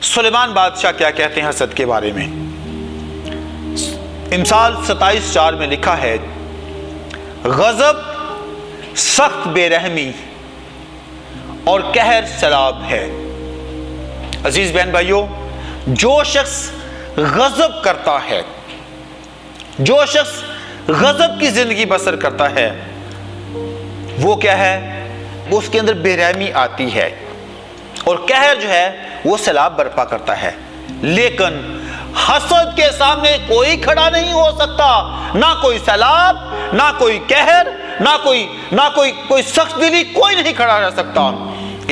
سلیمان بادشاہ کیا کہتے ہیں حسد کے بارے میں؟ امثال 27:4 میں لکھا ہے، غضب سخت بے رحمی اور قہر سیلاب ہے۔ عزیز بہن بھائیوں، جو شخص غضب کرتا ہے، جو شخص غضب کی زندگی بسر کرتا ہے، وہ کیا ہے؟ اس کے اندر بے رحمی آتی ہے، اور قہر جو ہے وہ سیلاب برپا کرتا ہے۔ لیکن حسد کے سامنے کوئی کھڑا نہیں ہو سکتا، نہ کوئی سیلاب، نہ کوئی قہر، نہ کوئی سخت دلی، کوئی نہیں کھڑا رہ سکتا۔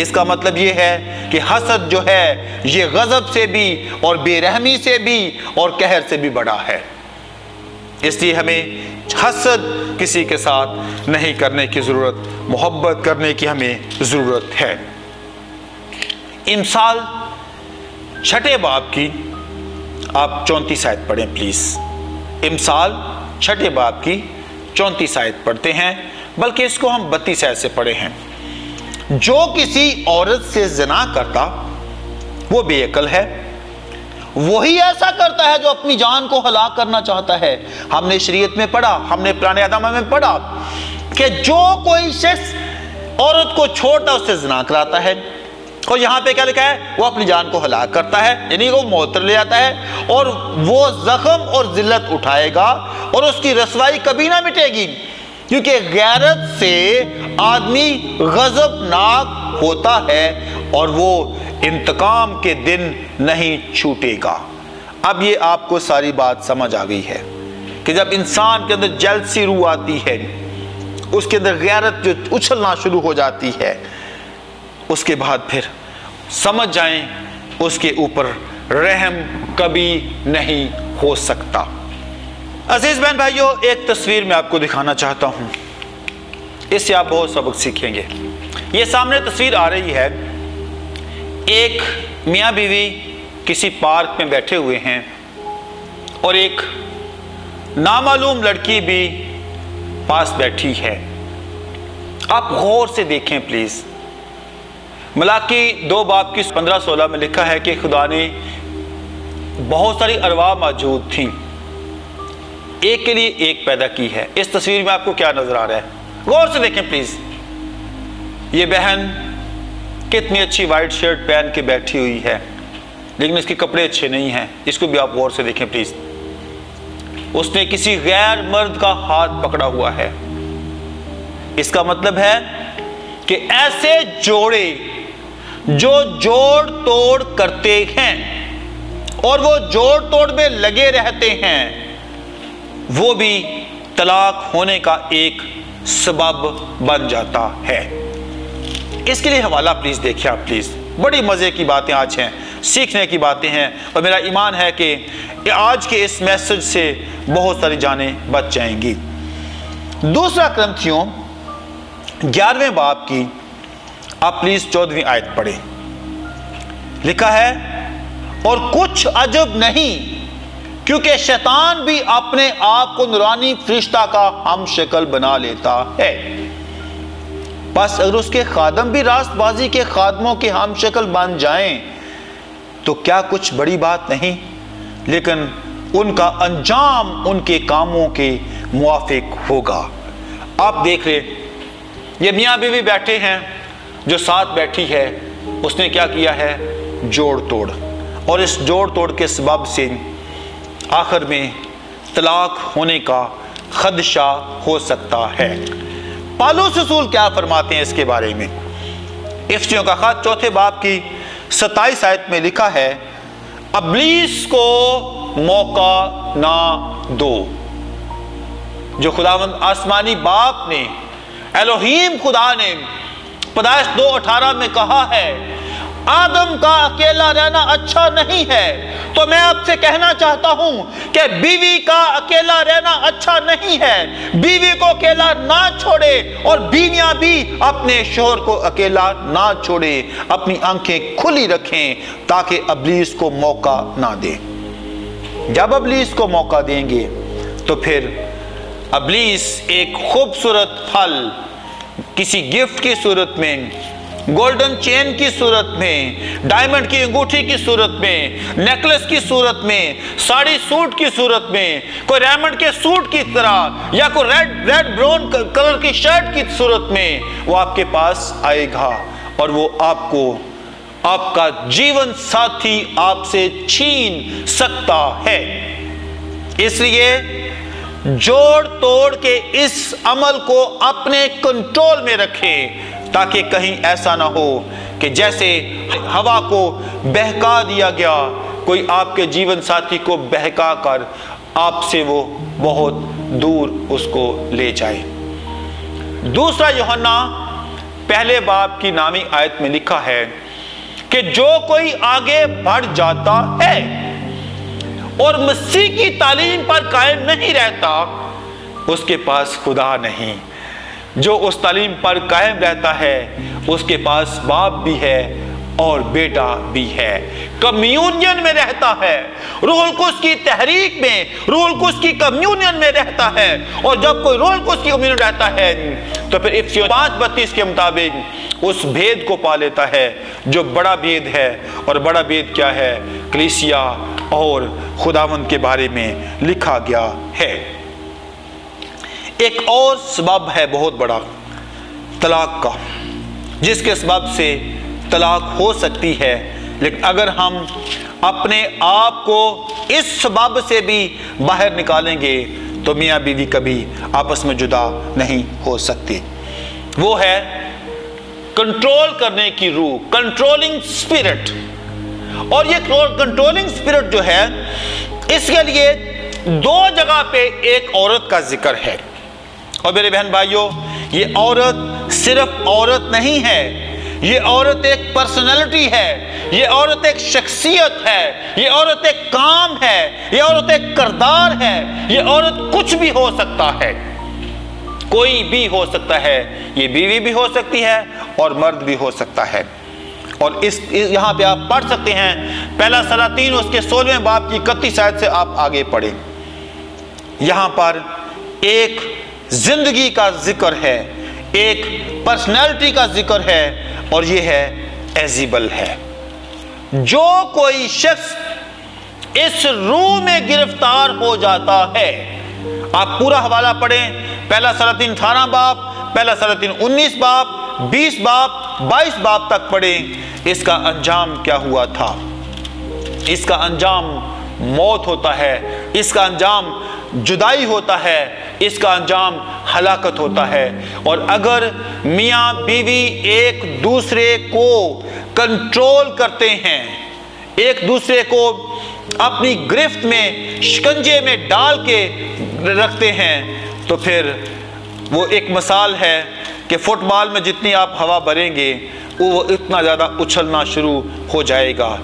اس کا مطلب یہ ہے کہ حسد جو ہے یہ غضب سے بھی اور بے رحمی سے بھی اور قہر سے بھی بڑا ہے۔ اس لیے ہمیں حسد کسی کے ساتھ نہیں کرنے کی ضرورت، محبت کرنے کی ہمیں ضرورت ہے۔ امثال 6 باب کی آپ 34 آیت پڑھیں پلیز۔ امثال 6 باب کی 34 آیت پڑھتے ہیں، بلکہ اس کو ہم 32 آیت سے پڑھے ہیں۔ جو کسی عورت سے زنا کرتا وہ بے عقل ہے، وہی ایسا کرتا ہے جو اپنی جان کو ہلاک کرنا چاہتا ہے۔ ہم نے شریعت میں پڑھا، ہم نے پرانے ادامہ میں پڑھا کہ جو کوئی شخص عورت کو چھوڑتا اس سے زنا کراتا ہے، اور یہاں پہ کیا لکھا ہے؟ وہ اپنی جان کو ہلاک کرتا ہے، یعنی وہ موت پر لے آتا ہے، اور وہ زخم اور ذلت اٹھائے گا، اور اس کی رسوائی کبھی نہ مٹے گی، کیونکہ غیرت سے آدمی غضبناک ہوتا ہے اور وہ انتقام کے دن نہیں چھوٹے گا۔ اب یہ آپ کو ساری بات سمجھ آ گئی ہے کہ جب انسان کے اندر جلسی روح آتی ہے، اس کے اندر غیرت جو اچھلنا شروع ہو جاتی ہے، اس کے بعد پھر سمجھ جائیں اس کے اوپر رحم کبھی نہیں ہو سکتا۔ عزیز بہن بھائیوں، ایک تصویر میں آپ کو دکھانا چاہتا ہوں، اس سے آپ بہت سبق سیکھیں گے۔ یہ سامنے تصویر آ رہی ہے، ایک میاں بیوی کسی پارک میں بیٹھے ہوئے ہیں، اور ایک نامعلوم لڑکی بھی پاس بیٹھی ہے۔ آپ غور سے دیکھیں پلیز۔ ملاکی 2 باب کی 15-16 میں لکھا ہے کہ خدا نے بہت ساری ارواح موجود تھیں، ایک کے لیے ایک پیدا کی ہے۔ اس تصویر میں آپ کو کیا نظر آ رہا ہے؟ غور سے دیکھیں پلیز۔ یہ بہن کتنی اچھی وائٹ شرٹ پہن کے بیٹھی ہوئی ہے، لیکن اس کے کپڑے اچھے نہیں ہیں۔ اس کو بھی آپ غور سے دیکھیں پلیز۔ اس نے کسی غیر مرد کا ہاتھ پکڑا ہوا ہے۔ اس کا مطلب ہے کہ ایسے جوڑے جو جوڑ توڑ کرتے ہیں اور وہ جوڑ توڑ میں لگے رہتے ہیں، وہ بھی طلاق ہونے کا ایک سبب بن جاتا ہے۔ اس کے لیے حوالہ پلیز دیکھیں آپ پلیز۔ بڑی مزے کی باتیں آج ہیں، سیکھنے کی باتیں ہیں، اور میرا ایمان ہے کہ آج کے اس میسج سے بہت ساری جانیں بچ جائیں گی۔ 2 کرنتھیوں 11 باب کی آپ پلیز 14 آیت پڑھیں۔ لکھا ہے، اور کچھ عجب نہیں، کیونکہ شیطان بھی اپنے آپ کو نورانی فرشتہ کا ہم شکل بنا لیتا ہے۔ بس اگر اس کے خادم بھی راست بازی کے خادموں کے ہم شکل بن جائیں تو کیا کچھ بڑی بات نہیں، لیکن ان کا انجام ان کے کاموں کے موافق ہوگا۔ آپ دیکھ رہے، یہ میاں بیوی بیٹھے ہیں، جو ساتھ بیٹھی ہے اس نے کیا کیا ہے؟ جوڑ توڑ، اور اس جوڑ توڑ کے سبب سے آخر میں طلاق ہونے کا خدشہ ہو سکتا ہے۔ پالوس رسول کیا فرماتے ہیں اس کے بارے میں؟ افسیوں کا خط 4 باب کی 27 آیت میں لکھا ہے، ابلیس کو موقع نہ دو۔ جو خداوند آسمانی باپ نے، الوہیم خدا نے پیدائش 2:18 میں کہا ہے آدم کا اکیلا رہنا اچھا نہیں ہے، تو میں آپ سے کہنا چاہتا ہوں کہ بیوی کا اکیلا رہنا اچھا نہیں ہے۔ بیوی کو اکیلا نہ چھوڑے، اور بیویاں بھی اپنے شوہر کو اکیلا نہ چھوڑے، اپنی آنکھیں کھلی رکھیں تاکہ ابلیس کو موقع نہ دیں۔ جب ابلیس کو موقع دیں گے تو پھر ابلیس ایک خوبصورت پھل کسی گفٹ کی صورت میں गोल्डन चेन की सूरत में, डायमंड की अंगूठी की सूरत में, नेकलेस की सूरत में, साड़ी सूट की सूरत में, कोई डायमंड के सूट की तरह, या कोई रेड ब्राउन कलर की शर्ट की सूरत में वो आपके पास आएगा और वो आपको आपका जीवन साथी आपसे छीन सकता है। इसलिए जोड़ तोड़ के इस अमल को अपने कंट्रोल में रखें, ताकि कहीं ऐसा ना हो कि जैसे हवा को बहका दिया गया, कोई आपके जीवन साथी को बहका कर आपसे वो बहुत दूर उसको ले जाए। दूसरा यूहन्ना पहले बाब की नामी आयत में लिखा है कि जो कोई आगे बढ़ जाता है और मसीह की तालीम पर कायम नहीं रहता, उसके पास खुदा नहीं। जो उस तालीम पर कायम रहता है उसके पास बाप भी है और बेटा भी है, कम्यूनियन में रहता है, रूहुल कुद्स की तहरीक में, रूहुल कुद्स की कम्यूनियन में रहता है। और जब कोई रूहुल कुद्स की कम्यूनियन रहता है तो फिर इफिसियों 5:32 के मुताबिक उस भेद को पा लेता है जो बड़ा भेद है। और बड़ा भेद क्या है? कलीसिया और खुदावंद के बारे में लिखा गया है। एक और सबब है बहुत बड़ा तलाक का, जिसके सबब से तलाक हो सकती है। लेकिन अगर हम अपने आप को इस सबब से भी बाहर निकालेंगे तो मियाँ बीवी कभी आपस में जुदा नहीं हो सकते। वो है कंट्रोल करने की रूह, कंट्रोलिंग स्पिरिट। और ये कंट्रोलिंग स्पिरिट जो है, इसके लिए दो जगह पे एक औरत का जिक्र है। और मेरे बहन भाइयों, ये औरत सिर्फ औरत नहीं है, ये औरत एक पर्सनैलिटी है, ये औरत एक शख्सियत है, ये औरत एक काम है, ये औरत एक किरदार है, ये औरत कुछ भी हो सकता है, कोई भी हो सकता है। ये बीवी भी हो सकती है और मर्द भी हो सकता है। और इस यहाँ पे आप पढ़ सकते हैं पहला सलातीन उसके 16वें बाब की 31 आयत से आप आगे पढ़ें। यहाँ पर एक जिंदगी का जिक्र है, एक पर्सनैलिटी का जिक्र है, और ये है एजिबल है। जो कोई शख्स इस रूह में गिरफ्तार हो जाता है, आप पूरा हवाला पढ़ें, पहला सलातीन 18 बाब, पहला सलातीन 19 बाब, 20 बाब, 22 बाब तक पढ़ें। इसका अंजाम क्या हुआ था? इसका अंजाम मौत होता है, इसका अंजाम जुदाई होता है, इसका अंजाम हलाकत होता है। और अगर मियाँ बीवी एक दूसरे को कंट्रोल करते हैं, एक दूसरे को अपनी गिरफ्त में, शिकंजे में डाल के रखते हैं, तो फिर वो एक मिसाल है कि फुटबॉल में जितनी आप हवा भरेंगे वो इतना ज़्यादा उछलना शुरू हो जाएगा।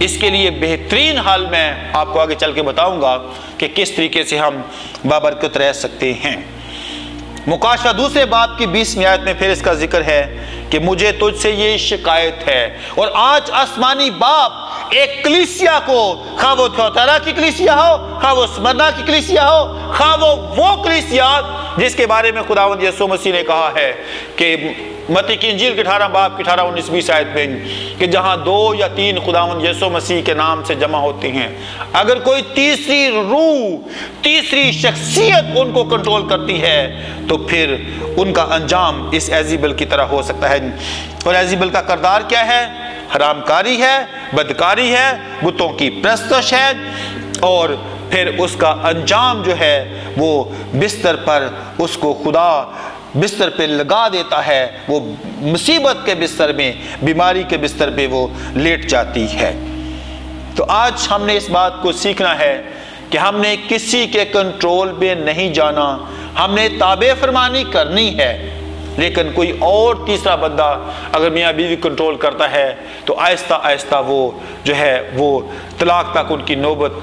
इसके लिए बेहतरीन हाल मैं आपको आगे चल के बताऊंगा कि किस तरीके से हम बाबरकत रह सकते हैं। मुकाशवा दूसरे बाब की 20वीं आयत में फिर इसका जिक्र है कि मुझे तुझसे ये शिकायत है। और आज आसमानी बाप एक कलीसिया को, खा वो थोतरा की कलीसिया हो, खा वो स्मरना की कलीसिया हो, खा वो कलीसिया जिसके बारे में खुदावंद यीशु मसीह ने कहा है कि मत्ती की इंजील के 18 बाब की 18, 19, 20 आयत में कि जहां 2 या 3 खुदावंद यीशु मसीह के नाम से जमा होते हैं, अगर कोई तीसरी रूह, तीसरी शख्सियत उनको कंट्रोल करती है तो फिर उनका अंजाम इस एजिबल की तरह हो सकता है। और एजिबल का किरदार क्या है? हरामकारी है, बदकारी है, बुतों की प्रस्तश है, और फिर उसका अंजाम जो है वो बिस्तर पर उसको खुदा बिस्तर पे लगा देता है। वो मुसीबत के बिस्तर में, बीमारी के बिस्तर पे वो लेट जाती है। तो आज हमने इस बात को सीखना है कि हमने किसी के कंट्रोल में नहीं जाना, हमने ताबे फरमानी करनी है। लेकिन कोई और तीसरा बंदा अगर मियाँ बीवी कंट्रोल करता है तो आहिस्ता आहिस्ता वो जो है वो तलाक तक उनकी नौबत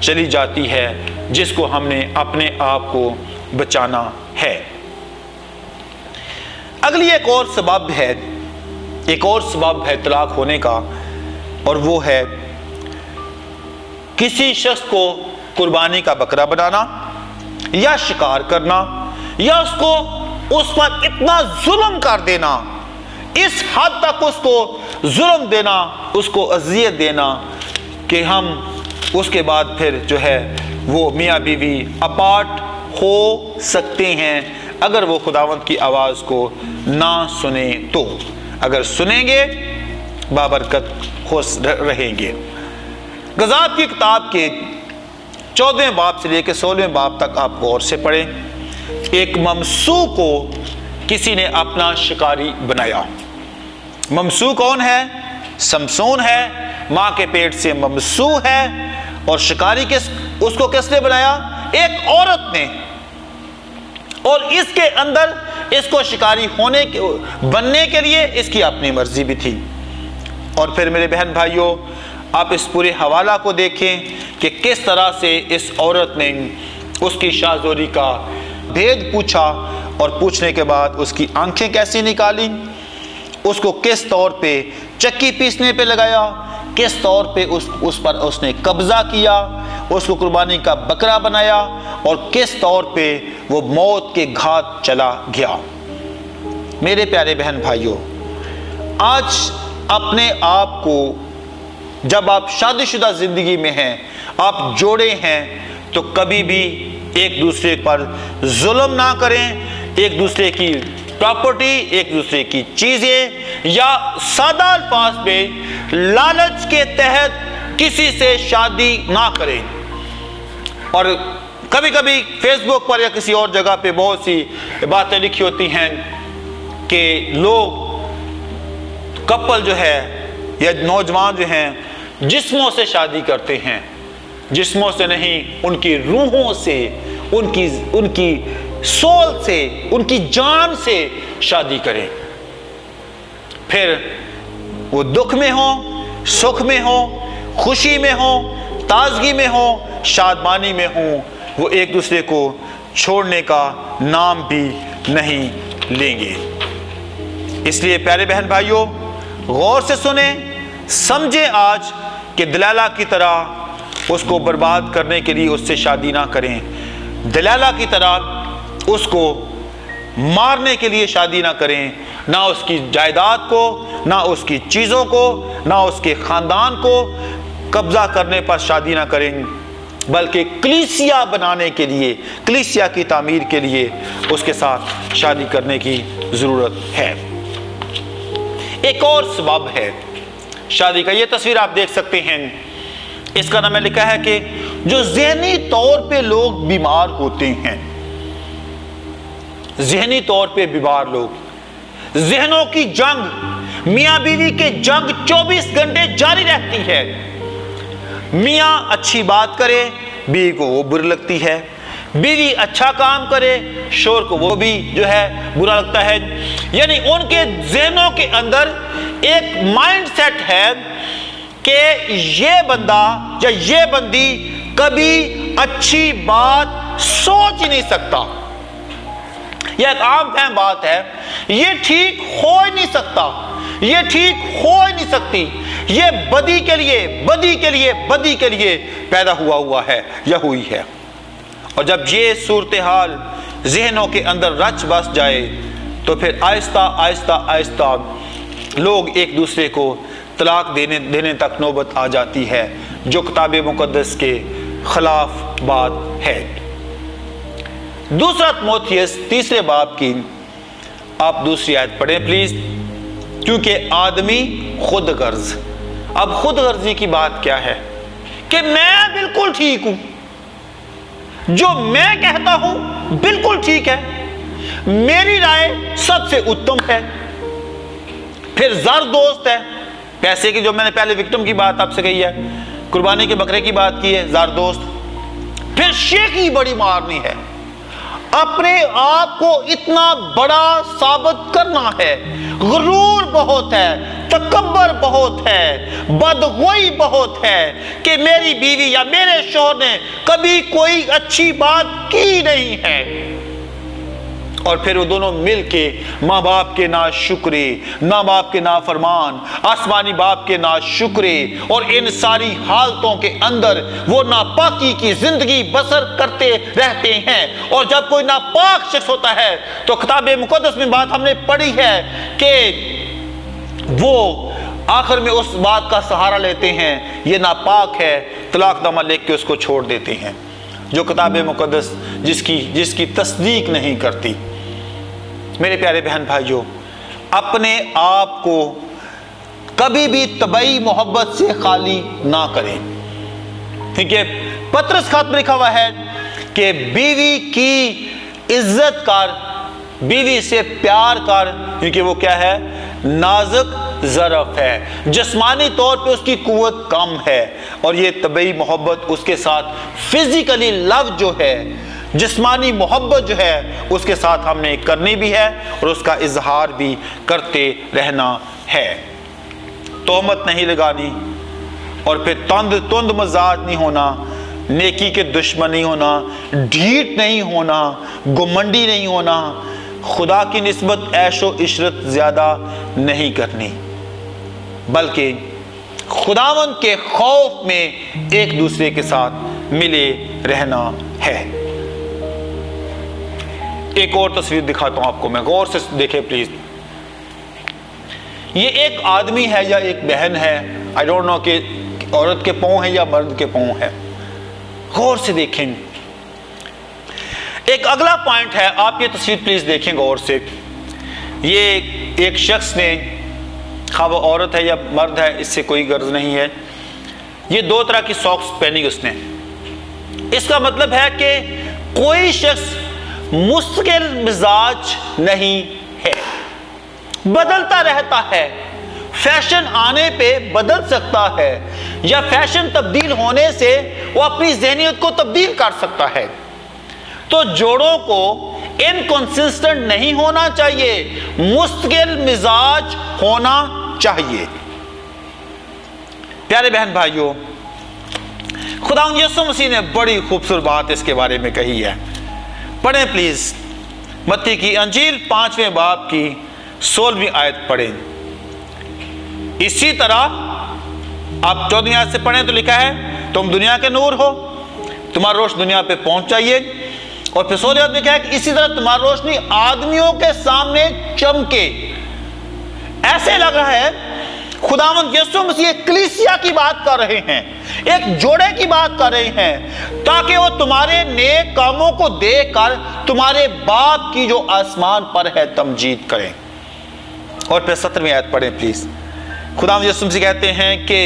चली जाती है, जिसको हमने अपने आप को बचाना है। अगली एक और सबब है, एक और सबब है तलाक होने का, और वो है किसी शख्स को कुर्बानी का बकरा बनाना या शिकार करना, या उसको उस पर इतना जुल्म कर देना, اس حد تک اس کو ظلم دینا، اس کو اذیت دینا کہ ہم اس کے بعد پھر جو ہے وہ میاں بیوی اپارٹ ہو سکتے ہیں اگر وہ خداوند کی آواز کو نہ سنیں تو۔ اگر سنیں گے بابرکت رہیں گے۔ غضات کی کتاب کے 14 باب سے لے کے 16 باب تک آپ غور سے پڑھیں۔ ایک ممسو کو کسی نے اپنا شکاری بنایا۔ ممسو کون ہے؟ سمسون ہے، ماں کے پیٹ سے ممسو ہے، اور شکاری اس کو کس نے بنایا؟ ایک عورت نے، اور اس کے اندر اس کو شکاری بننے کے لیے اس کی اپنی مرضی بھی تھی۔ اور پھر میرے بہن بھائیوں، آپ اس پورے حوالہ کو دیکھیں کہ کس طرح سے اس عورت نے اس کی شاہزوری کا بھید پوچھا، اور پوچھنے کے بعد اس کی آنکھیں کیسی نکالی، اس کو کس طور پہ چکی پیسنے پہ لگایا، کس طور پہ اس پر اس نے قبضہ کیا، اس کو قربانی کا بکرا بنایا، اور کس طور پہ وہ موت کے گھاٹ چلا گیا۔ میرے پیارے بہن بھائیوں، آج اپنے آپ کو، جب آپ شادی شدہ زندگی میں ہیں، آپ جوڑے ہیں، تو کبھی بھی ایک دوسرے پر ظلم نہ کریں، ایک دوسرے کی پراپرٹی، ایک دوسرے کی چیزیں، یا سادہ الفاظ میں لالچ کے تحت کسی سے شادی نہ کریں۔ اور کبھی کبھی فیس بک پر یا کسی اور جگہ پہ بہت سی باتیں لکھی ہوتی ہیں کہ لوگ، کپل جو ہے یا نوجوان جو ہیں، جسموں سے شادی کرتے ہیں۔ جسموں سے نہیں، ان کی روحوں سے، ان کی سول سے، ان کی جان سے شادی کریں۔ پھر وہ دکھ میں ہوں، سکھ میں ہوں، خوشی میں ہوں، تازگی میں ہوں، شادمانی میں ہوں، وہ ایک دوسرے کو چھوڑنے کا نام بھی نہیں لیں گے۔ اس لیے پیارے بہن بھائیوں، غور سے سنیں، سمجھیں آج کہ دلالہ کی طرح اس کو برباد کرنے کے لیے اس سے شادی نہ کریں، دلالہ کی طرح اس کو مارنے کے لیے شادی نہ کریں، نہ اس کی جائیداد کو، نہ اس کی چیزوں کو، نہ اس کے خاندان کو قبضہ کرنے پر شادی نہ کریں، بلکہ کلیسیا بنانے کے لیے، کلیسیا کی تعمیر کے لیے اس کے ساتھ شادی کرنے کی ضرورت ہے۔ ایک اور سبب ہے شادی کا، یہ تصویر آپ دیکھ سکتے ہیں، اس کا نام لکھا ہے کہ جو ذہنی طور پہ لوگ بیمار ہوتے ہیں، ذہنی طور پہ بیمار لوگ، ذہنوں کی جنگ، میاں بیوی کے جنگ 24 گھنٹے جاری رہتی ہے۔ میاں اچھی بات کرے، بیوی کو وہ بری لگتی ہے، بیوی اچھا کام کرے، شوہر کو وہ بھی جو ہے برا لگتا ہے۔ یعنی ان کے ذہنوں کے اندر ایک مائنڈ سیٹ ہے کہ یہ بندہ یا یہ بندی کبھی اچھی بات سوچ ہی نہیں سکتا۔ یہ ایک عام فہم بات ہے، یہ ٹھیک ہو ہی نہیں سکتا، یہ ٹھیک ہو ہی نہیں سکتی، یہ بدی کے لیے، بدی کے لیے، بدی کے لیے پیدا ہوا ہے یا ہوئی ہے۔ اور جب یہ صورتحال ذہنوں کے اندر رچ بس جائے تو پھر آہستہ آہستہ آہستہ لوگ ایک دوسرے کو طلاق دینے تک نوبت آ جاتی ہے، جو کتاب مقدس کے خلاف بات ہے۔ دوسرا تیموتھیوس 3 باب کی آپ دوسری آیت پڑھیں پلیز۔ کیونکہ آدمی خود غرض، اب خود غرضی کی بات کیا ہے؟ کہ میں بالکل ٹھیک ہوں، جو میں کہتا ہوں بالکل ٹھیک ہے، میری رائے سب سے اتم ہے۔ پھر زر دوست ہے، پیسے کی، جو میں نے پہلے وکٹم کی بات آپ سے کہی ہے، قربانی کے بکرے کی بات کی ہے، زر دوست۔ پھر شیخی بڑی مارنی ہے، اپنے آپ کو اتنا بڑا ثابت کرنا ہے، غرور بہت ہے، تکبر بہت ہے، بدگوئی بہت ہے کہ میری بیوی یا میرے شوہر نے کبھی کوئی اچھی بات کی نہیں ہے۔ اور پھر وہ دونوں مل کے ماں باپ کے ناشکرے، ماں باپ کے نافرمان، آسمانی باپ کے ناشکرے، اور ان ساری حالتوں کے اندر وہ ناپاکی کی زندگی بسر کرتے رہتے ہیں۔ اور جب کوئی ناپاک شخص ہوتا ہے تو کتاب مقدس میں بات ہم نے پڑھی ہے کہ وہ آخر میں اس بات کا سہارا لیتے ہیں یہ ناپاک ہے، طلاق نامہ لکھ کے اس کو چھوڑ دیتے ہیں، جو کتاب مقدس جس کی تصدیق نہیں کرتی۔ میرے پیارے بہن بھائیوں، اپنے آپ کو کبھی بھی طبعی محبت سے خالی نہ کریں، کیونکہ پطرس خط میں لکھا ہوا ہے کہ بیوی کی عزت کر، بیوی سے پیار کر، کیونکہ وہ کیا ہے؟ نازک ظرف ہے، جسمانی طور پہ اس کی قوت کم ہے، اور یہ طبعی محبت اس کے ساتھ فزیکلی لو جو ہے، جسمانی محبت جو ہے، اس کے ساتھ ہم نے کرنی بھی ہے اور اس کا اظہار بھی کرتے رہنا ہے۔ تہمت نہیں لگانی، اور پھر تند مزاج نہیں ہونا، نیکی کے دشمن نہیں ہونا، ڈھیٹ نہیں ہونا، گمنڈی نہیں ہونا، خدا کی نسبت عیش و عشرت زیادہ نہیں کرنی، بلکہ خداوند کے خوف میں ایک دوسرے کے ساتھ ملے رہنا ہے۔ ایک اور تصویر دکھاتا ہوں آپ کو، میں غور سے دیکھیں پلیز۔ یہ ایک آدمی ہے یا ایک بہن ہے، I don't know کہ عورت کے پاؤں ہیں یا مرد کے پاؤں ہے، غور سے دیکھیں۔ ایک اگلا پوائنٹ ہے، آپ یہ تصویر پلیز دیکھیں غور سے۔ یہ ایک شخص نے، خواہ وہ عورت ہے یا مرد ہے، اس سے کوئی غرض نہیں ہے، یہ دو طرح کی ساکس پہنی اس نے۔ اس کا مطلب ہے کہ کوئی شخص مستقل مزاج نہیں ہے، بدلتا رہتا ہے، فیشن آنے پہ بدل سکتا ہے، یا فیشن تبدیل ہونے سے وہ اپنی ذہنیت کو تبدیل کر سکتا ہے۔ تو جوڑوں کو انکنسسٹنٹ نہیں ہونا چاہیے، مستقل مزاج ہونا چاہیے۔ پیارے بہن بھائیوں، خدا یسوع مسیح نے بڑی خوبصورت بات اس کے بارے میں کہی ہے، پڑھیں پلیز، متی کی انجیل 5ویں باب کی 16ویں آیت پڑھیں۔ اسی طرح آپ 14ویں آیت سے پڑھیں تو لکھا ہے، تم دنیا کے نور ہو، تمہاری روشنی دنیا پہ پہنچ چاہیے، اور پھر 16ویں آیت میں کہا ہے کہ اسی طرح تمہاری روشنی آدمیوں کے سامنے چمکے۔ ایسے لگ رہا ہے خداوند یسوع مسیح ایک کلیسیا کی بات کر رہے ہیں، ایک جوڑے کی بات کر رہے ہیں، تاکہ وہ تمہارے نیک کاموں کو دیکھ کر تمہارے باپ کی جو آسمان پر ہے تمجید کریں۔ اور پھر 17ویں آیت پڑھیں پلیز۔ خداوند یسوع مسیح کہتے ہیں کہ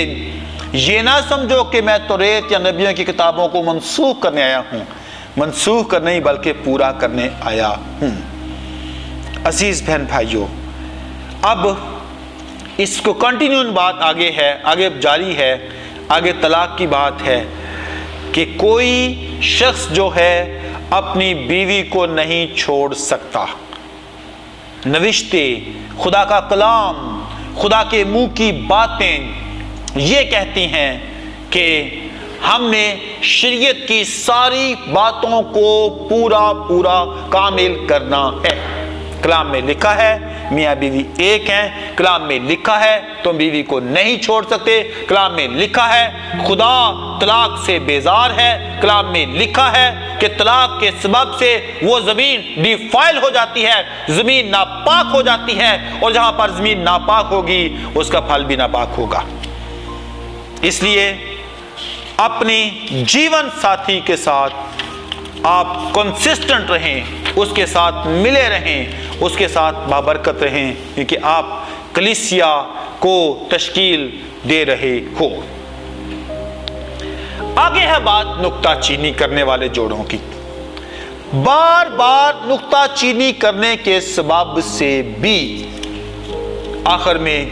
یہ نہ سمجھو کہ میں توریت یا نبیوں کی کتابوں کو منسوخ کرنے آیا ہوں، منسوخ کرنے ہی بلکہ پورا کرنے آیا ہوں۔ عزیز بہن بھائیوں، اب اس کو کنٹینیو بات آگے ہے، آگے جاری ہے، آگے طلاق کی بات ہے کہ کوئی شخص جو ہے اپنی بیوی کو نہیں چھوڑ سکتا۔ نوشتے، خدا کا کلام، خدا کے منہ کی باتیں یہ کہتی ہیں کہ ہم نے شریعت کی ساری باتوں کو پورا کامل کرنا ہے۔ کلام میں لکھا ہے میاں بیوی ایک ہیں، کلام میں لکھا ہے تم بیوی کو نہیں چھوڑ سکتے، کلام میں لکھا ہے خدا طلاق سے بیزار ہے، کلام میں لکھا ہے کہ طلاق کے سبب سے وہ زمین ڈیفائل ہو جاتی ہے، زمین ناپاک ہو جاتی ہے، اور جہاں پر زمین ناپاک ہوگی اس کا پھل بھی ناپاک ہوگا۔ اس لیے اپنی جیون ساتھی کے ساتھ آپ کنسسٹنٹ رہیں، اس کے ساتھ ملے رہیں، اس کے ساتھ بابرکت رہیں، کیونکہ آپ کلیسیا کو تشکیل دے رہے ہو۔ آگے ہے بات نکتہ چینی کرنے والے جوڑوں کی۔ بار بار نکتہ چینی کرنے کے سبب سے بھی آخر میں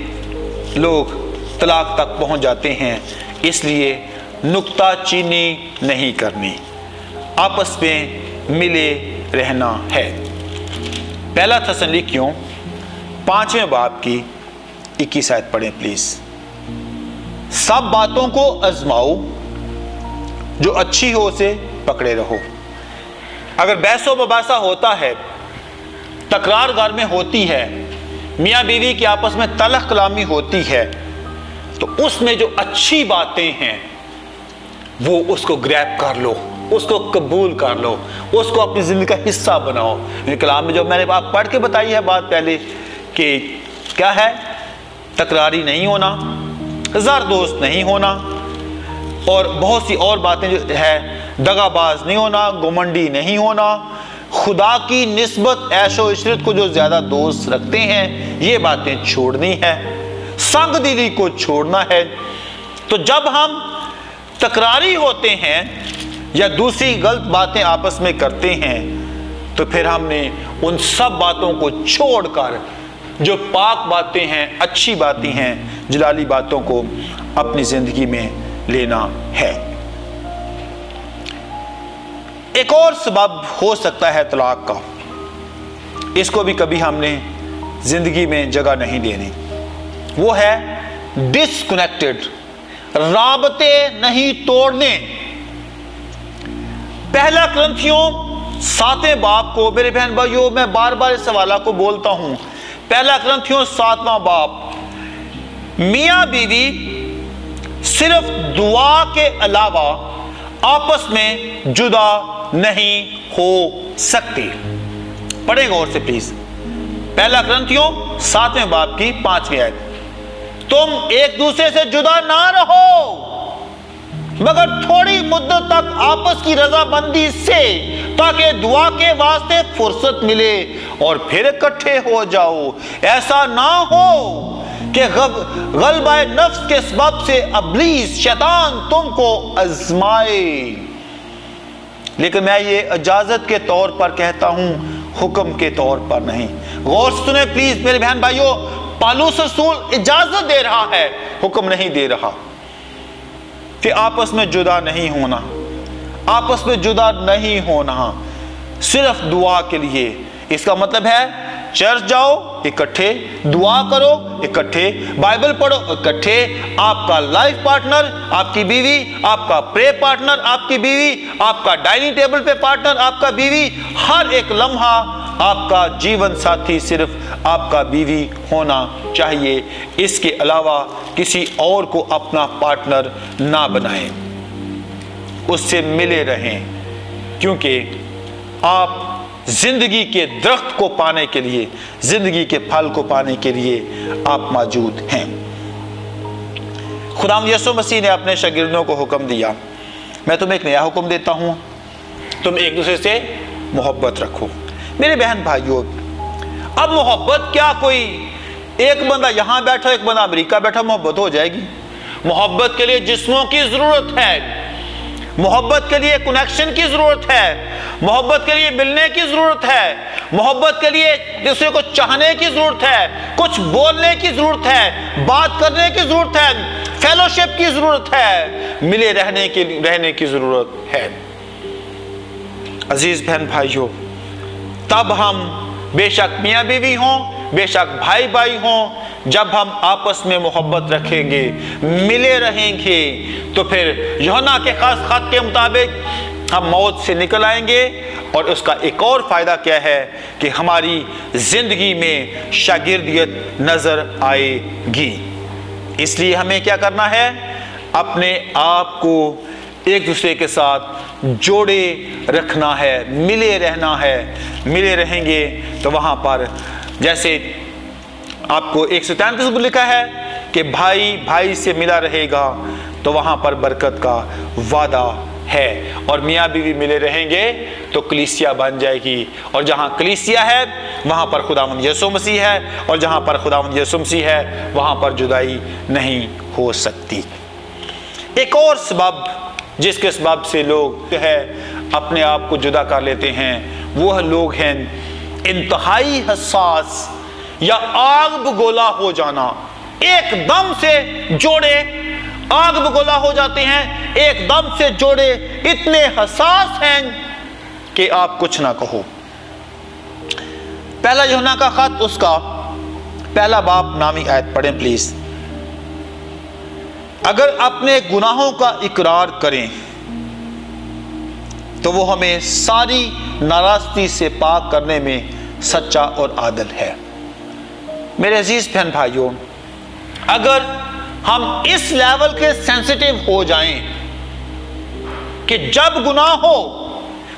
لوگ طلاق تک پہنچ جاتے ہیں، اس لیے نکتہ چینی نہیں کرنی، آپس میں ملے رہنا ہے۔ پہلا تسلنیکیوں 5ویں باب کی 21 آیت پڑھیں پلیز۔ سب باتوں کو آزماؤ، جو اچھی ہو اسے پکڑے رہو۔ اگر بحث و مباحثہ ہوتا ہے، تکرار گھر میں ہوتی ہے، میاں بیوی کی آپس میں تلخ کلامی ہوتی ہے، تو اس میں جو اچھی باتیں ہیں وہ اس کو گریب کر لو، اس کو قبول کر لو، اس کو اپنی زندگی کا حصہ بناؤ۔ کلام میں جو میں نے آپ پڑھ کے بتائی ہے بات پہلے کہ کیا ہے तकरारी नहीं होना, ज़रदोस्त नहीं होना, और बहुत सी और बातें जो है, दगाबाज नहीं होना, घमंडी नहीं होना, खुदा की निस्बत ऐशो इशरत को जो ज़्यादा दोस्त रखते हैं, ये बातें छोड़नी है, संग दिली को छोड़ना है। तो जब हम तकरारी होते हैं या दूसरी गलत बातें आपस में करते हैं, तो फिर हमने उन सब बातों को छोड़कर जो पाक बातें हैं, अच्छी बातें हैं, जलाली बातों को अपनी जिंदगी में लेना है। एक और सबब हो सकता है तलाक का, इसको भी कभी हमने जिंदगी में जगह नहीं देनी, वो है डिसकनेक्टेड, राबते नहीं तोड़ने। पहला कुरिन्थियों 7वें बाब को, मेरे बहन भाइयों, मैं बार बार इस सवाल को बोलता हूं, पहला कुरिन्थियों 7वां बाब, मियां बीवी सिर्फ दुआ के अलावा आपस में जुदा नहीं हो सकती। पढ़ें गौर से प्लीज, पहला कुरिन्थियों 7वें बाब की 5वीं आयत, तुम एक दूसरे से जुदा ना रहो, मगर थोड़ी मुद्दत तक आपस की रजामंदी से, ताकि दुआ के वास्ते फुर्सत मिले और फिर इकट्ठे हो जाओ। ऐसा ना हो कि गलबा नफ्स के सबब से इब्लीस शैतान तुमको आजमाए। लेकिन मैं ये इजाजत के तौर पर कहता हूं, हुक्म के तौर पर नहीं। गौर से सुने प्लीज मेरे बहन भाइयों, पौलुस रसूल इजाजत दे रहा है, हुक्म नहीं दे रहा कि आपस में जुदा नहीं होना, आपस में जुदा नहीं होना, सिर्फ दुआ के लिए। इसका मतलब है चर्च जाओ इकट्ठे, दुआ करो इकट्ठे, बाइबल पढ़ो इकट्ठे, आपका लाइफ पार्टनर आपकी बीवी, आपका प्रे पार्टनर आपकी बीवी, आपका डाइनिंग टेबल पे पार्टनर आपका बीवी, हर एक लम्हा आपका जीवन साथी सिर्फ आपका बीवी होना चाहिए। इसके अलावा किसी और को अपना पार्टनर ना बनाएं, उससे मिले रहें, क्योंकि आप जिंदगी के दरख्त को पाने के लिए, जिंदगी के फल को पाने के लिए आप मौजूद हैं। खुदावंद यीशु मसीह ने अपने शागिर्दों को हुक्म दिया, मैं तुम्हें एक नया हुक्म देता हूं, तुम एक दूसरे से मोहब्बत रखो। मेरे बहन भाइयों, अब मोहब्बत क्या, कोई एक बंदा यहां बैठा एक बंदा अमेरिका बैठा मोहब्बत हो जाएगी? मोहब्बत के लिए जिस्मों की जरूरत है, मोहब्बत के लिए कनेक्शन की जरूरत है, मोहब्बत के लिए मिलने की जरूरत है, मोहब्बत के लिए दूसरे को चाहने की जरूरत है, कुछ बोलने की जरूरत है, बात करने की जरूरत है, फेलोशिप की जरूरत है, मिले रहने की जरूरत है। अजीज बहन भाइयों, तब हम बेशक मियाँ बीवी हों, बेशक भाई भाई हों, जब हम आपस में मोहब्बत रखेंगे, मिले रहेंगे, तो फिर यूहन्ना के खास खत के मुताबिक हम मौत से निकल आएंगे। और उसका एक और फायदा क्या है कि हमारी जिंदगी में शागिर्दियत नजर आएगी। इसलिए हमें क्या करना है, अपने आप को एक दूसरे के साथ जोड़े रखना है, मिले रहना है। मिले रहेंगे तो वहां पर, जैसे आपको 133 में लिखा है कि भाई भाई से मिला रहेगा, तो वहां पर बरकत का वादा है। और मियाँ बीवी मिले रहेंगे तो कलीसिया बन जाएगी, और जहां कलीसिया है वहां पर खुदावंद यीशु मसीह है, और जहां पर खुदावंद यीशु मसीह है वहां पर जुदाई नहीं हो सकती। एक और सबब जिसके सबब से लोग है अपने आप को जुदा कर लेते हैं, वह लोग हैं इंतहाई हसास या आग बगोला हो जाना। एकदम से जोड़े आग बगोला हो जाते हैं, एकदम से जोड़े इतने हसास हैं कि आप कुछ ना कहो। पहला यूहन्ना का खत, उसका पहला बाब नामी आयत पढ़ें प्लीज। अगर अपने गुनाहों का इकरार करें तो वो हमें सारी नाराजगी से पाक करने में सच्चा और आदल है। मेरे अजीज बहन भाइयों, अगर हम इस लेवल के सेंसिटिव हो जाएं कि जब गुनाह हो,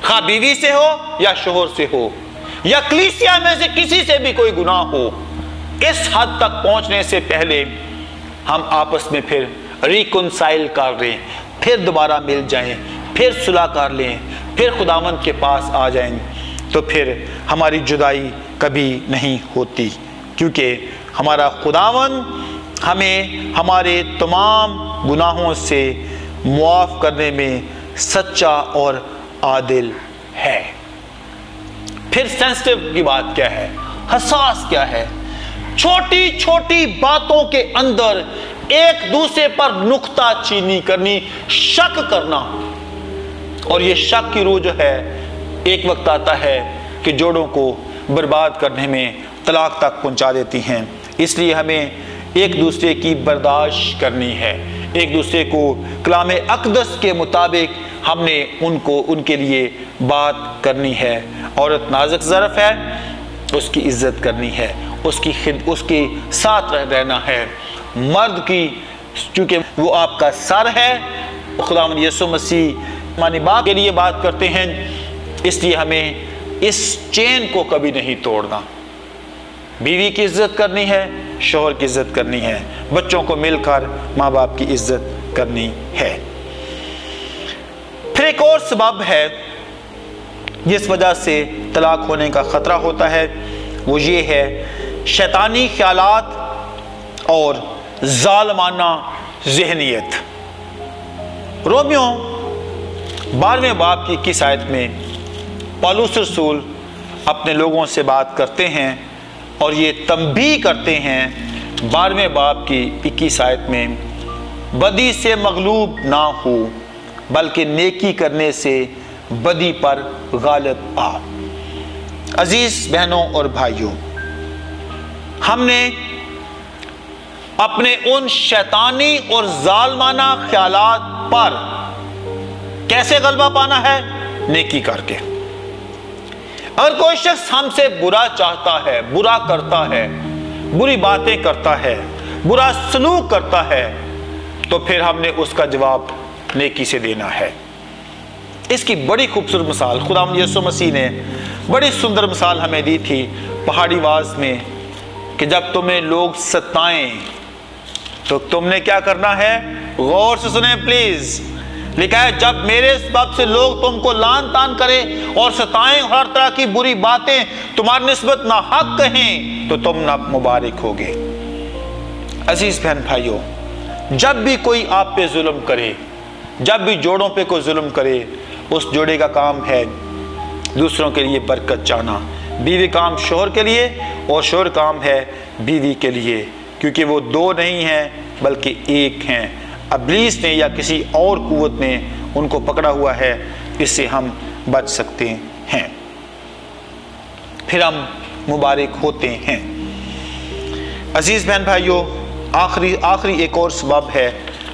खा बीवी से हो या शोहर से हो या कलीसिया में से किसी से भी कोई गुनाह हो, इस हद तक पहुंचने से पहले हम आपस में फिर रिकंसाइल कर लें, फिर दोबारा मिल जाएं, फिर सुलह कर लें, फिर खुदावंद के पास आ जाएं, तो फिर हमारी जुदाई कभी नहीं होती, क्योंकि हमारा खुदावंद हमें हमारे तमाम गुनाहों से मुआफ़ करने में सच्चा और आदिल है। फिर सेंसिटिव की बात क्या है, हसास क्या है? छोटी छोटी बातों के अंदर एक दूसरे पर नुक्ता चीनी करनी, शक करना, और ये शक की रूह जो है एक वक्त आता है कि जोड़ों को बर्बाद करने में, तलाक तक पहुंचा देती हैं। इसलिए हमें एक दूसरे की बर्दाश्त करनी है, एक दूसरे को कलाम अक़दस के मुताबिक हमने उनके लिए बात करनी है। औरत नाजुक ज़रफ़ है, उसकी इज्जत करनी है, उसके साथ रहना है। मर्द की, क्योंकि वो आपका सर है, खुदावंद यीशु मसीह मानी बाप के लिए बात करते हैं, इसलिए हमें इस चेन को कभी नहीं तोड़ना। बीवी की इज्जत करनी है, शौहर की इज्जत करनी है, बच्चों को मिलकर माँ बाप की इज्जत करनी है। फिर एक और सबब है जिस वजह से तलाक होने का खतरा होता है, वो ये है शैतानी ख्यालात और जालमाना ज़हनियत। रोमियो 12वें बाब की 21 आयत में पौलुस रसूल अपने लोगों से बात करते हैं और ये तंबीह करते हैं 12वें बाब की 21 आयत में, बदी से मगलूब ना हो बल्कि नेकी करने से बदी पर गालिब आ। अजीज बहनों और भाइयों, हमने अपने उन शैतानी और जालमाना ख्यालात पर कैसे गलबा पाना है? नेकी करके। अगर कोई शख्स हमसे बुरा चाहता है, बुरा करता है, बुरी बातें करता है, बुरा सलूक करता है, तो फिर हमने उसका जवाब नेकी से देना है। इसकी बड़ी खूबसूरत मिसाल खुदावंद यीशु मसीह ने बड़ी सुंदर मिसाल हमें दी थी पहाड़ी वाज में, कि जब तुम्हें लोग सताएं तो तुमने क्या करना है? गौर से सुने प्लीज। लिखा है, जब मेरे सबब से लोग तुमको लान तान करें और सताएं, हर तरह की बुरी बातें तुम्हारी निस्बत ना हक कहें, तो तुम ना मुबारक होगे। अजीज बहन भाइयों, जब भी कोई आप पे जुल्म करे, जब भी जोड़ों पे कोई जुल्म करे, उस जोड़े का काम है दूसरों के लिए बरकत चाहना। बीवी काम शोहर के लिए और शोहर काम है बीवी के लिए, क्योंकि वो दो नहीं हैं बल्कि एक हैं। इब्लीस ने या किसी और कुव्वत ने उनको पकड़ा हुआ है, इससे हम बच सकते हैं, फिर हम मुबारक होते हैं। अजीज बहन भाइयों, आखिरी एक और सबब है,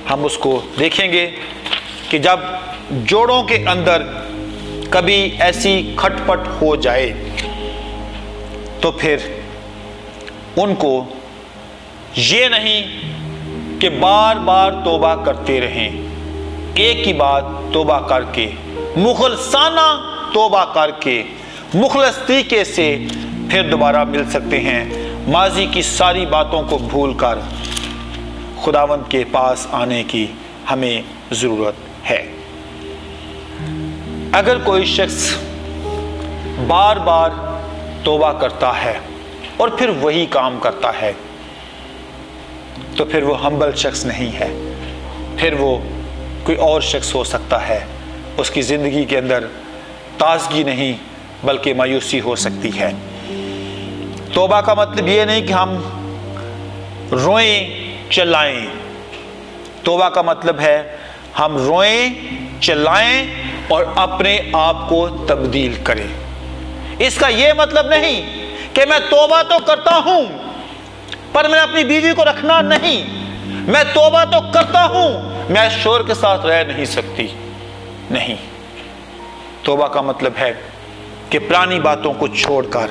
हम उसको देखेंगे कि जब जोड़ों के अंदर कभी ऐसी खटपट हो जाए तो फिर उनको ये नहीं कि बार बार तौबा करते रहें, एक ही बात तौबा करके, मुखलसाना तौबा करके, मुखलस तरीके से फिर दोबारा मिल सकते हैं। माजी की सारी बातों को भूलकर खुदावंद के पास आने की हमें ज़रूरत है। अगर कोई शख्स बार बार तौबा करता है और फिर वही काम करता है, तो फिर वो हम्बल शख्स नहीं है, फिर वो कोई और शख्स हो सकता है। उसकी ज़िंदगी के अंदर ताजगी नहीं बल्कि मायूसी हो सकती है। तौबा का मतलब ये नहीं कि हम रोएं चिल्लाएं, तौबा का मतलब है हम रोएं चिल्लाएं और अपने आप को तब्दील करें। इसका ये मतलब नहीं कि मैं तौबा तो करता हूं पर मैं अपनी बीवी को रखना नहीं, मैं तौबा तो करता हूं, मैं शोहर के साथ रह नहीं सकती। नहीं, तौबा का मतलब है कि पुरानी बातों को छोड़कर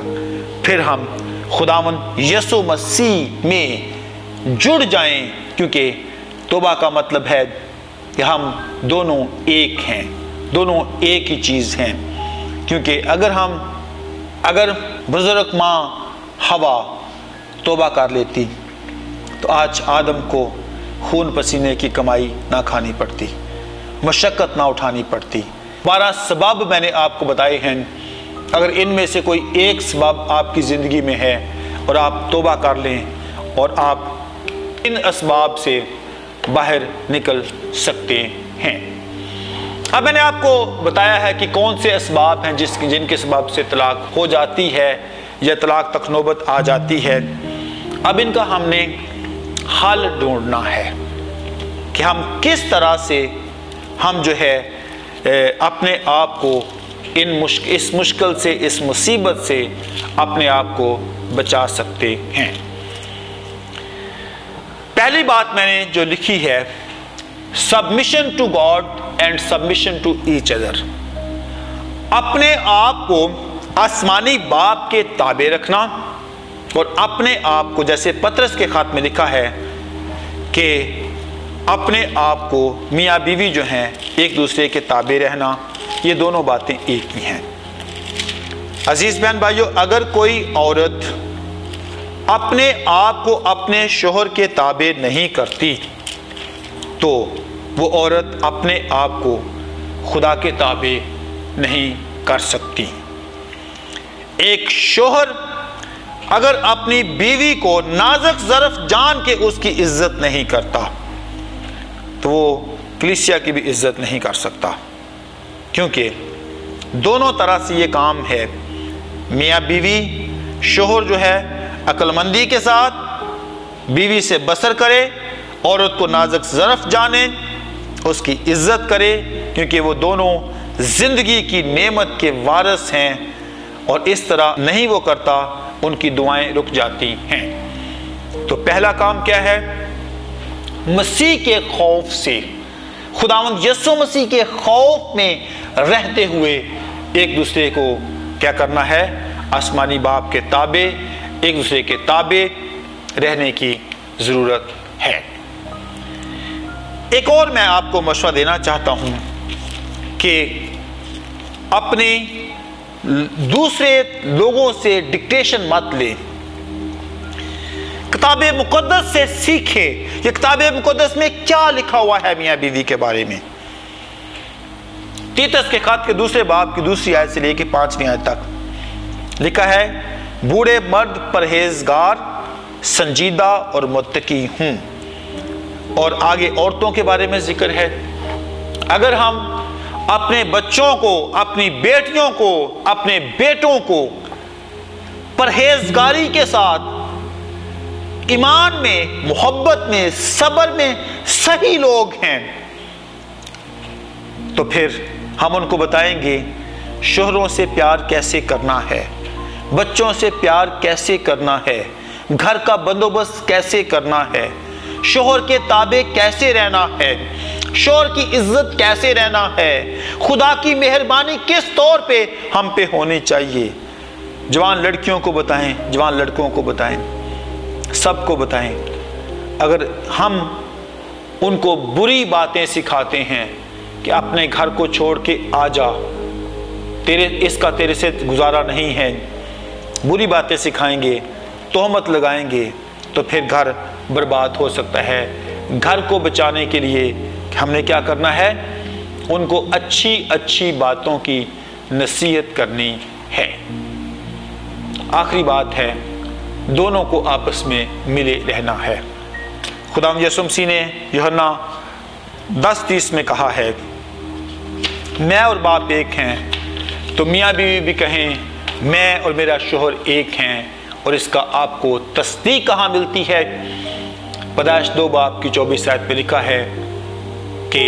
फिर हम खुदावंद यीशु मसीह में जुड़ जाएं, क्योंकि तौबा का मतलब है कि हम दोनों एक हैं, दोनों एक ही चीज़ हैं। क्योंकि अगर बुजुर्ग माँ हवा तौबा कर लेती तो आज आदम को खून पसीने की कमाई ना खानी पड़ती, मशक्क़त ना उठानी पड़ती। 12 सबब मैंने आपको बताए हैं। अगर इनमें से कोई एक सबब आपकी ज़िंदगी में है और आप तौबा कर लें और आप इन असबाब से बाहर निकल सकते हैं। अब मैंने आपको बताया है कि कौन से असबाब हैं जिनके सबब से तलाक हो जाती है या तलाक तक नौबत आ जाती है। अब इनका हमने हल ढूंढना है कि हम किस तरह से हम जो है अपने आप को इस मुश्किल से, इस मुसीबत से अपने आप को बचा सकते हैं। पहली बात मैंने जो लिखी है, submission to God and submission to each other. अपने आप को आसमानी बाप के ताबे रखना और अपने आप को, जैसे पतरस के खत में लिखा है कि अपने आप को मियाँ बीवी जो हैं एक दूसरे के ताबे रहना, ये दोनों बातें एक ही हैं। अजीज बहन भाइयों, अगर कोई औरत अपने आप को अपने शोहर के ताबे नहीं करती तो वो औरत अपने आप को खुदा के ताबे नहीं कर सकती। एक शोहर अगर अपनी बीवी को नाजुक ज़रफ़ जान के उसकी इज्जत नहीं करता तो वो कलीसिया की भी इज्जत नहीं कर सकता, क्योंकि दोनों तरह से ये काम है। मियाँ बीवी, शोहर जो है अक्लमंदी के साथ बीवी से बसर करे, औरत को नाजुक ज़रफ़ जाने, उसकी इज्जत करे, क्योंकि वो दोनों ज़िंदगी की नेमत के वारिस हैं और इस तरह नहीं वो करता, उनकी दुआएं रुक जाती हैं। तो पहला काम क्या है? मसीह के खौफ से, खुदावंद यीशु मसीह के खौफ में रहते हुए एक दूसरे को क्या करना है? आसमानी बाप के ताबे, एक दूसरे के ताबे रहने की ज़रूरत है। एक और मैं आपको मशवरा देना चाहता हूं कि अपने दूसरे लोगों से डिक्टेशन मत ले, किताब मुक़द्दस से सीखे ये किताब मुक़द्दस में क्या लिखा हुआ है मियाँ बीवी के बारे में। तीतस के खत के दूसरे बाब की दूसरी आयत से लेकर 5वीं आयत तक लिखा है, बूढ़े मर्द परहेजगार, संजीदा और मुत्तकी हूं। और आगे औरतों के बारे में जिक्र है। अगर हम अपने बच्चों को, अपनी बेटियों को, अपने बेटों को परहेजगारी के साथ, ईमान में, मोहब्बत में, सब्र में सही लोग हैं, तो फिर हम उनको बताएंगे शोहरों से प्यार कैसे करना है, बच्चों से प्यार कैसे करना है, घर का बंदोबस्त कैसे करना है, शोहर के ताबे कैसे रहना है, शोहर की इज्जत कैसे रहना है, खुदा की मेहरबानी किस तौर पे हम पे होनी चाहिए। जवान लड़कियों को बताएं, जवान लड़कों को बताएं, सबको बताएं। अगर हम उनको बुरी बातें सिखाते हैं कि अपने घर को छोड़ के आ जा, तेरे से गुजारा नहीं है, बुरी बातें सिखाएंगे, तोहमत लगाएंगे, तो फिर घर बर्बाद हो सकता है। घर को बचाने के लिए हमने क्या करना है? उनको अच्छी अच्छी बातों की नसीहत करनी है। आखिरी बात है, दोनों को आपस में मिले रहना है। खुदा यीशु मसीह ने यूहन्ना 10:30 में कहा है, मैं और बाप एक हैं, तो मियाँ बीवी भी कहें मैं और मेरा शोहर एक हैं। और इसका आपको तस्दीक कहाँ मिलती है? पैदाइश 2 बाब की 24 आयत में लिखा है कि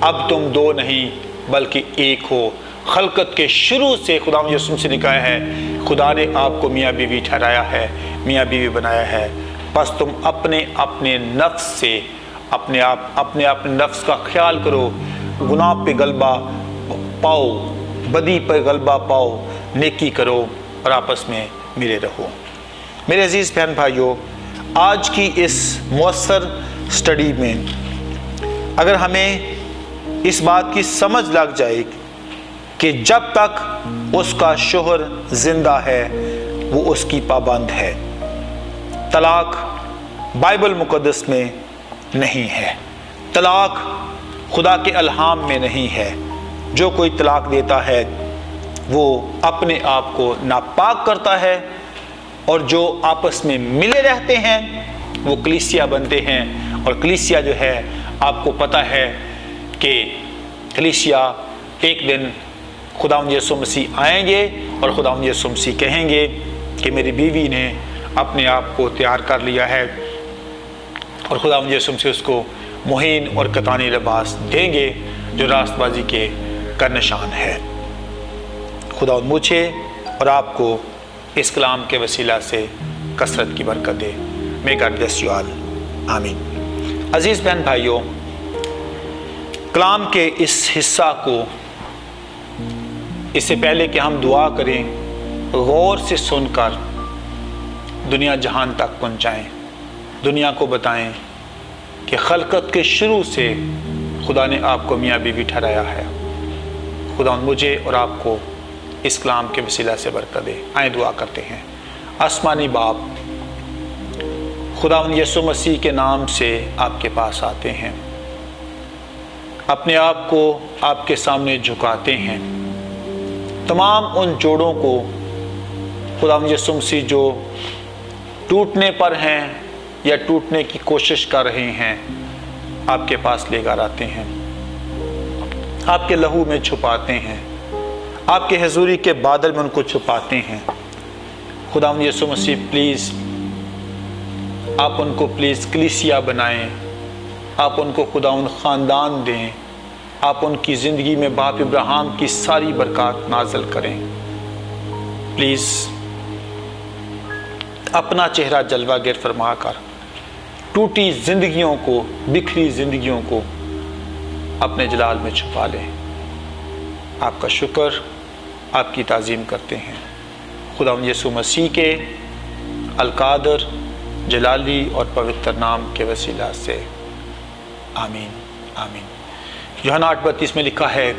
अब तुम 2 नहीं बल्कि एक हो। खलकत के शुरू से खुदा यीशु से लिखा है, खुदा ने आपको मियाँ बीवी ठहराया है, मियाँ बीवी बनाया है। बस तुम अपने अपने नफ्स से अपने नफ्स का ख्याल करो, गुनाह पे गलबा पाओ, बदी पर गलबा पाओ, नेकी करो और आपस में मिले रहो। मेरे अजीज़ बहन भाइयों, आज की इस मुअस्सर स्टडी में अगर हमें इस बात की समझ लग जाए कि जब तक उसका शोहर जिंदा है वो उसकी पाबंद है, तलाक बाइबल मुक़द्दस में नहीं है, तलाक खुदा के अल्हाम में नहीं है। जो कोई तलाक देता है वो अपने आप को नापाक करता है, और जो आपस में मिले रहते हैं वो कलीसिया बनते हैं। और कलीसिया जो है, आपको पता है कि कलीसिया एक दिन खुदावंद यीशु मसीह आएंगे और खुदावंद यीशु मसीह कहेंगे कि मेरी बीवी ने अपने आप को तैयार कर लिया है, और खुदावंद यीशु मसीह उसको मुहीन और कतानी लिबास देंगे जो रास्तबाजी के का निशान है। खुदावंद मुझे और आपको इस कलाम के वसीला से कसरत की बरकत दे। May God bless you all, आमीन। अजीज़ बहन भाइयों, कलाम के इस हिस्सा को, इससे पहले कि हम दुआ करें, गौर से सुनकर दुनिया जहान तक पहुँचाएँ, दुनिया को बताएं कि खलकत के शुरू से खुदा ने आपको मियाँ बीवी ठहराया है। खुदा मुझे और आपको इस कलाम के वसीला से बरकत दे। आए दुआ करते हैं। आसमानी बाप, खुदावंद यीशु मसीह के नाम से आपके पास आते हैं, अपने आप को आपके सामने झुकाते हैं। तमाम उन जोड़ों को खुदावंद यीशु मसीह जो टूटने पर हैं या टूटने की कोशिश कर रहे हैं, आपके पास लेकर आते हैं, आपके लहू में छुपाते हैं, आपके हुजूरी के बादल में उनको छुपाते हैं। खुदावंद यीशु मसीह प्लीज़ आप उनको प्लीज़ कलीसिया बनाएं, आप उनको खुदावंद ख़ानदान दें, आप उनकी ज़िंदगी में बाप इब्राहिम की सारी बरकत नाज़िल करें। प्लीज़ अपना चेहरा जलवागर फरमा कर टूटी ज़िंदगियों को, बिखरी ज़िंदगियों को अपने जलाल में छुपा लें। आपका शुक्र, आपकी ताज़ीम करते हैं खुदावंद यीशु मसीह के अलकादर, जलाली और पवित्र नाम के वसीला से, आमीन आमीन। यूहन्ना 8:32 में लिखा है,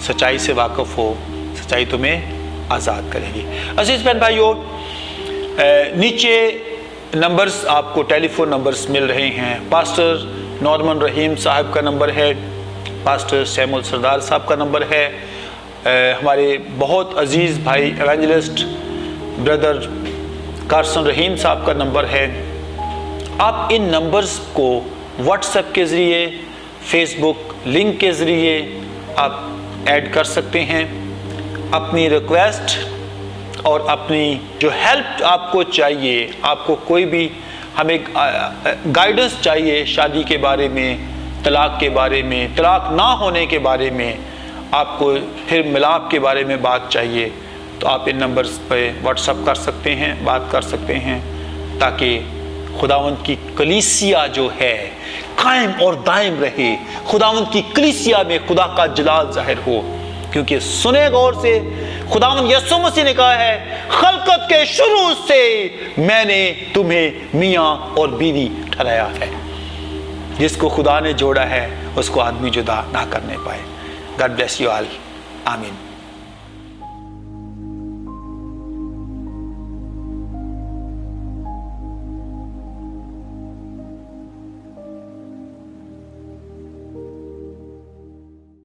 सच्चाई से वाकिफ़ हो, सच्चाई तुम्हें आज़ाद करेगी। अजीज़ बहन भाइयों, नीचे नंबर्स आपको टेलीफोन नंबर्स मिल रहे हैं। पास्टर नॉर्मन रहीम साहब का नंबर है, पास्टर सैमुअल सरदार साहब का नंबर है, हमारे बहुत अजीज़ भाई एवेंजलिस्ट ब्रदर कारसन रहीम साहब का नंबर है। आप इन नंबर्स को व्हाट्सएप के ज़रिए, फेसबुक लिंक के ज़रिए आप ऐड कर सकते हैं। अपनी रिक्वेस्ट और अपनी जो हेल्प आपको चाहिए, आपको कोई भी हमें गाइडेंस चाहिए शादी के बारे में, तलाक के बारे में, तलाक ना होने के बारे में, आपको फिर मिलाप के बारे में बात चाहिए, तो आप इन नंबर्स पे व्हाट्सअप कर सकते हैं, बात कर सकते हैं, ताकि खुदावंद की कलीसिया जो है कायम और दायम रहे। खुदावंद की कलीसिया में खुदा का जलाल ज़ाहिर हो, क्योंकि सुने गौर से, खुदावंद यीशु मसीह ने कहा है, खलकत के शुरू से मैंने तुम्हें मियाँ और बीवी ठहराया है। जिसको खुदा ने जोड़ा है उसको आदमी जुदा ना करने पाए। गॉड ब्लेस यू ऑल, आमीन।